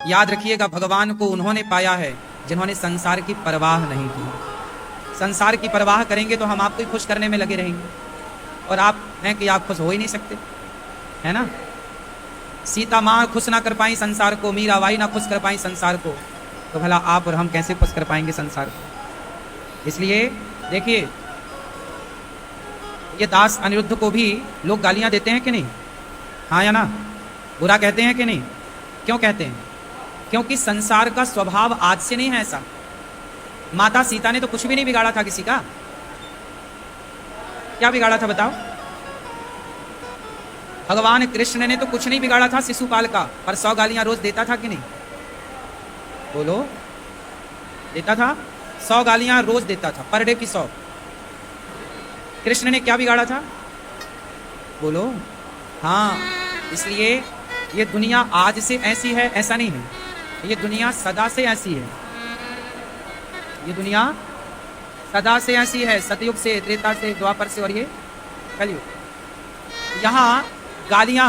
याद रखिएगा, भगवान को उन्होंने पाया है जिन्होंने संसार की परवाह नहीं की। संसार की परवाह करेंगे तो हम आपको ही खुश करने में लगे रहेंगे, और आप हैं कि आप खुश हो ही नहीं सकते, है ना। सीता माँ खुश ना कर पाई संसार को, मीराबाई ना खुश कर पाई संसार को, तो भला आप और हम कैसे खुश कर पाएंगे संसार को। इसलिए देखिए, ये दास अनिरुद्ध को भी लोग गालियां देते हैं कि नहीं, हाँ या ना, बुरा कहते हैं कि नहीं। क्यों कहते हैं? क्योंकि संसार का स्वभाव आज से नहीं है ऐसा। माता सीता ने तो कुछ भी नहीं बिगाड़ा था किसी का। क्या बिगाड़ा था बताओ? भगवान कृष्ण ने तो कुछ नहीं बिगाड़ा था शिशुपाल का, पर 100 गालियां रोज देता था कि नहीं? बोलो, देता था। 100 गालियां रोज देता था, पर डे की 100। कृष्ण ने क्या बिगाड़ा था? बोलो, हाँ। इसलिए ये दुनिया आज से ऐसी है ऐसा नहीं है, ये दुनिया सदा से ऐसी है। ये दुनिया सदा से ऐसी है, सतयुग से, त्रेता से, द्वापर से, और ये कलयुग। यहाँ गालियां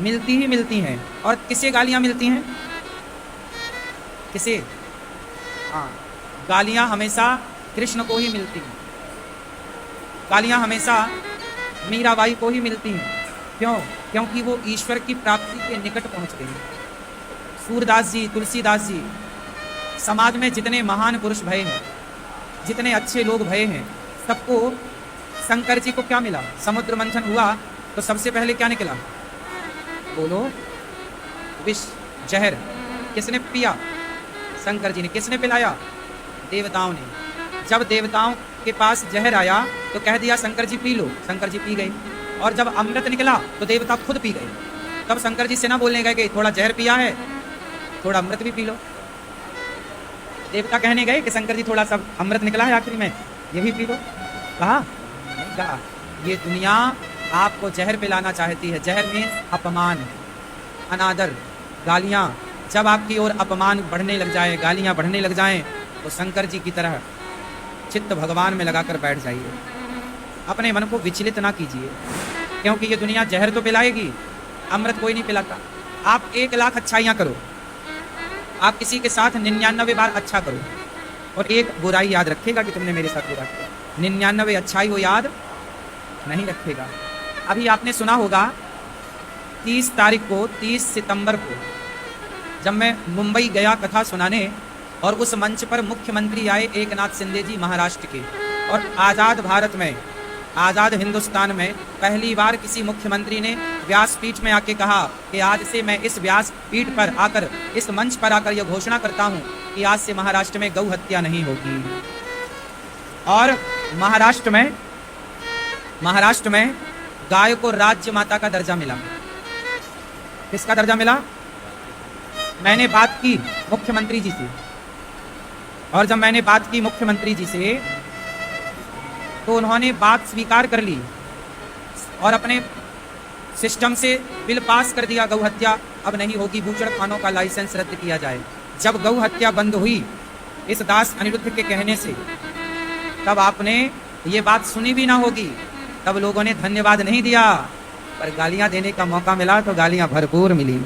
मिलती ही मिलती हैं। और किसे गालियां मिलती हैं? किसे? हाँ, गालियां हमेशा कृष्ण को ही मिलती हैं। गालियां हमेशा मीराबाई को ही मिलती हैं। क्यों? क्योंकि वो ईश्वर की प्राप्ति के निकट पहुंच गई। सूरदास जी, तुलसीदास जी, समाज में जितने महान पुरुष भये हैं, जितने अच्छे लोग भये हैं, सबको शंकर जी को क्या मिला? समुद्र मंथन हुआ तो सबसे पहले क्या निकला? बोलो, विष, जहर। किसने पिया? शंकर जी ने। किसने पिलाया? देवताओं ने। जब देवताओं के पास जहर आया तो कह दिया Shankar G P low, Shankar G P गए। और जब अमृत निकला तो देवता खुद पी गए। तब शंकर जी से ना बोलने गए कि थोड़ा जहर पिया है, थोड़ा अमृत भी पी लो। देवता कहने गए कि शंकर जी थोड़ा सा अमृत निकला है आखिरी में, ये भी पी लो। कहा? नहीं कहा। ये दुनिया आपको जहर पिलाना चाहती है। जहर में अपमान, अनादर, गालियाँ। जब आपकी ओर अपमान बढ़ने लग जाए, गालियाँ बढ़ने लग जाएं, तो शंकर जी की तरह चित्त भगवान में लगाकर बैठ जाइए। अपने मन को विचलित ना कीजिए, क्योंकि ये दुनिया जहर तो पिलाएगी, अमृत कोई नहीं पिलाता। आप 1 लाख अच्छाइयाँ करो, आप किसी के साथ 99 बार अच्छा करो, और एक बुराई याद रखेगा कि तुमने मेरे साथ बुरा किया। 99 अच्छाई वो याद नहीं रखेगा। अभी आपने सुना होगा 30 तारीख को, 30 सितंबर को, जब मैं मुंबई गया कथा सुनाने, और उस मंच पर मुख्यमंत्री आए एकनाथ शिंदे जी महाराष्ट्र के। और आज़ाद भारत में, आज़ाद हिंदुस्तान में पहली बार किसी मुख्यमंत्री ने व्यासपीठ में आके कहा कि आज से मैं इस व्यासपीठ पर आकर, इस मंच पर आकर यह घोषणा करता हूं कि आज से महाराष्ट्र में गौ हत्या नहीं होगी। और महाराष्ट्र में गाय को राज्य माता का दर्जा मिला। किसका दर्जा मिला? मैंने बात की मुख्यमंत्री जी से, और जब मैंने बात की मुख्यमंत्री जी से तो उन्होंने बात स्वीकार कर ली और अपने सिस्टम से बिल पास कर दिया, गौ हत्या अब नहीं होगी, बूचड़ खानों का लाइसेंस रद्द किया जाए। जब गौ हत्या बंद हुई इस दास अनिरुद्ध के कहने से, तब आपने ये बात सुनी भी ना होगी, तब लोगों ने धन्यवाद नहीं दिया, पर गालियां देने का मौका मिला तो गालियां भरपूर मिली।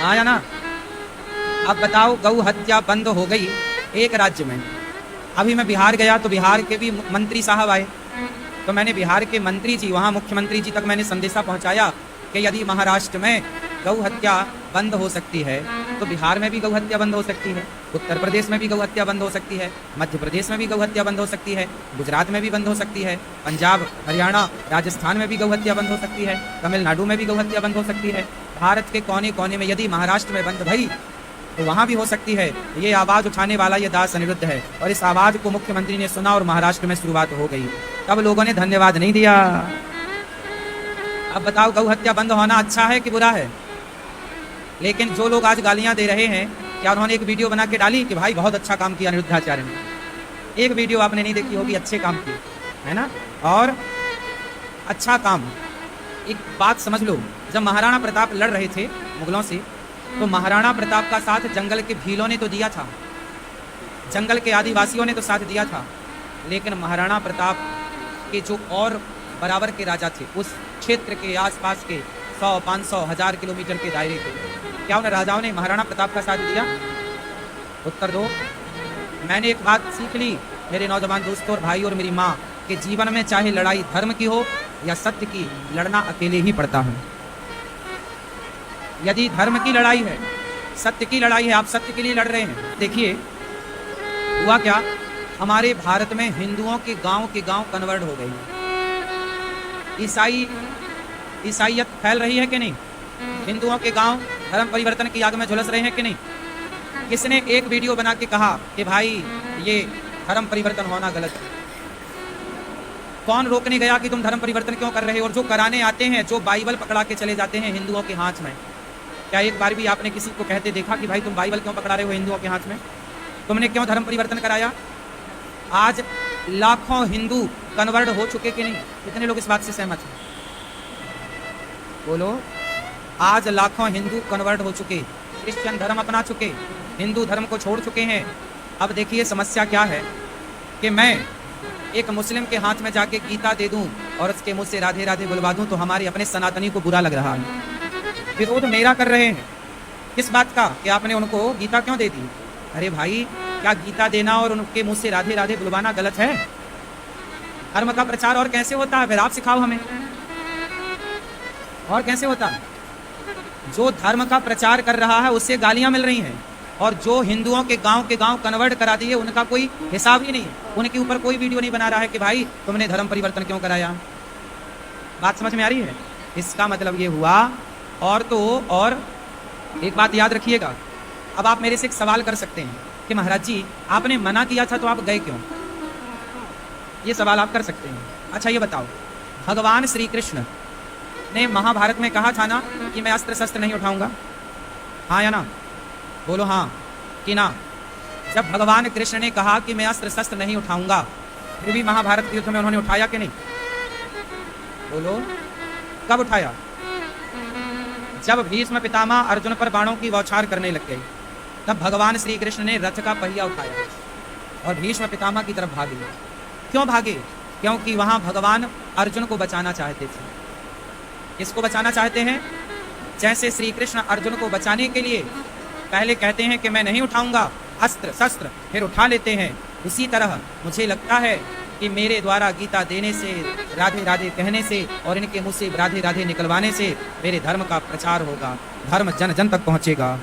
हाँ या ना? अब बताओ, गौ हत्या बंद हो गई एक राज्य में। अभी मैं बिहार गया तो बिहार के भी मंत्री साहब आए, तो मैंने बिहार के मंत्री जी, वहाँ मुख्यमंत्री जी तक मैंने संदेशा पहुँचाया कि यदि महाराष्ट्र में गौ हत्या बंद हो सकती है तो बिहार में भी गौ हत्या बंद हो सकती है, उत्तर प्रदेश में भी गौ हत्या बंद हो सकती है, मध्य प्रदेश में भी गौ हत्या बंद हो सकती है, गुजरात में भी बंद हो सकती है, पंजाब, हरियाणा, राजस्थान में भी गौ हत्या बंद हो सकती है, तमिलनाडु में भी गौ हत्या बंद हो सकती है। भारत के कोने कोने में यदि महाराष्ट्र में बंद भई तो वहाँ भी हो सकती है। ये आवाज़ उठाने वाला ये दास अनिरुद्ध है, और इस आवाज़ को मुख्यमंत्री ने सुना और महाराष्ट्र में शुरुआत हो गई। तब लोगों ने धन्यवाद नहीं दिया। अब बताओ, गौ हत्या बंद होना अच्छा है कि बुरा है? लेकिन जो लोग आज गालियां दे रहे हैं, क्या उन्होंने एक वीडियो बना के डाली कि भाई बहुत अच्छा काम किया अनिरुद्धाचार्य ने? एक वीडियो आपने नहीं देखी होगी, अच्छे काम किए, है ना? और अच्छा काम, एक बात समझ लो, जब महाराणा प्रताप लड़ रहे थे मुगलों से, तो महाराणा प्रताप का साथ जंगल के भीलों ने तो दिया था, जंगल के आदिवासियों ने तो साथ दिया था, लेकिन महाराणा प्रताप के जो और बराबर के राजा थे, उस क्षेत्र के आसपास के 100, 500, 1000 किलोमीटर के दायरे के। क्या उन राजाओं ने महाराणा प्रताप का साथ दिया? उत्तर दो। मैंने एक बात सीख ली मेरे नौजवान दोस्तों और भाई और मेरी माँ, कि जीवन में चाहे लड़ाई धर्म की हो या सत्य की, लड़ना अकेले ही पड़ता है। यदि धर्म की लड़ाई है, सत्य की लड़ाई है, आप सत्य के लिए लड़ रहे हैं। देखिए हुआ क्या, हमारे भारत में हिंदुओं के गांव कन्वर्ट हो गई। ईसाईयत फैल रही है कि नहीं? हिंदुओं के गांव धर्म परिवर्तन की आग में झुलस रहे हैं कि नहीं? किसने एक वीडियो बना के कहा कि भाई ये धर्म परिवर्तन होना गलत है? कौन रोकने गया कि तुम धर्म परिवर्तन क्यों कर रहे हो? और जो कराने आते हैं, जो बाइबल पकड़ा के चले जाते हैं हिंदुओं के हाथ में, क्या एक बार भी आपने किसी को कहते देखा कि भाई तुम बाइबल क्यों पकड़ा रहे हो हिंदुओं के हाथ में? तुमने क्यों धर्म परिवर्तन कराया? आज लाखों हिंदू कन्वर्ट हो चुके कि नहीं? कितने लोग इस बात से सहमत हैं? बोलो। आज लाखों हिंदू कन्वर्ट हो चुके, क्रिश्चियन धर्म अपना चुके, हिंदू धर्म को छोड़ चुके हैं। अब देखिए समस्या क्या है कि मैं एक मुस्लिम के हाथ में जाके गीता दे दूं और उसके मुंह से राधे राधे बुलवा दूं तो हमारे अपने सनातनी को बुरा लग रहा है। विरोध मेरा कर रहे हैं किस बात का, कि आपने उनको गीता क्यों दे दी? अरे भाई, क्या गीता देना और उनके मुंह से राधे राधे बुलवाना गलत है? धर्म का प्रचार और कैसे होता है? फिर आप सिखाओ हमें, और कैसे होता है? जो धर्म का प्रचार कर रहा है उससे गालियां मिल रही हैं, और जो हिंदुओं के गांव कन्वर्ट करा दिए उनका कोई हिसाब ही नहीं है। उनके ऊपर कोई वीडियो नहीं बना रहा है कि भाई तुमने धर्म परिवर्तन क्यों कराया। बात समझ में आ रही है? इसका मतलब ये हुआ। और तो और एक बात याद रखिएगा, अब आप मेरे से एक सवाल कर सकते हैं कि महाराज जी आपने मना किया था तो आप गए क्यों? ये सवाल आप कर सकते हैं। अच्छा ये बताओ, भगवान श्री कृष्ण ने महाभारत में कहा था ना कि मैं अस्त्र शस्त्र नहीं उठाऊंगा? हाँ या ना? बोलो हाँ कि ना। जब भगवान कृष्ण ने कहा कि मैं अस्त्र शस्त्र नहीं उठाऊंगा, फिर भी महाभारत के युद्ध में उन्होंने उठाया कि नहीं? बोलो। कब उठाया? जब भीष्म पितामह अर्जुन पर बाणों की बौछार करने लग गए, तब भगवान श्री कृष्ण ने रथ का पहिया उठाया और भीष्म पितामह की तरफ भागे। क्यों भागे? क्योंकि वहां भगवान अर्जुन को बचाना चाहते थे। किसको बचाना चाहते हैं? जैसे श्री कृष्ण अर्जुन को बचाने के लिए पहले कहते हैं कि मैं नहीं उठाऊंगा अस्त्र शस्त्र, फिर उठा लेते हैं, उसी तरह मुझे लगता है कि मेरे द्वारा गीता देने से, राधे राधे कहने से और इनके मुंह से राधे राधे निकलवाने से मेरे धर्म का प्रचार होगा, धर्म जन जन तक पहुंचेगा।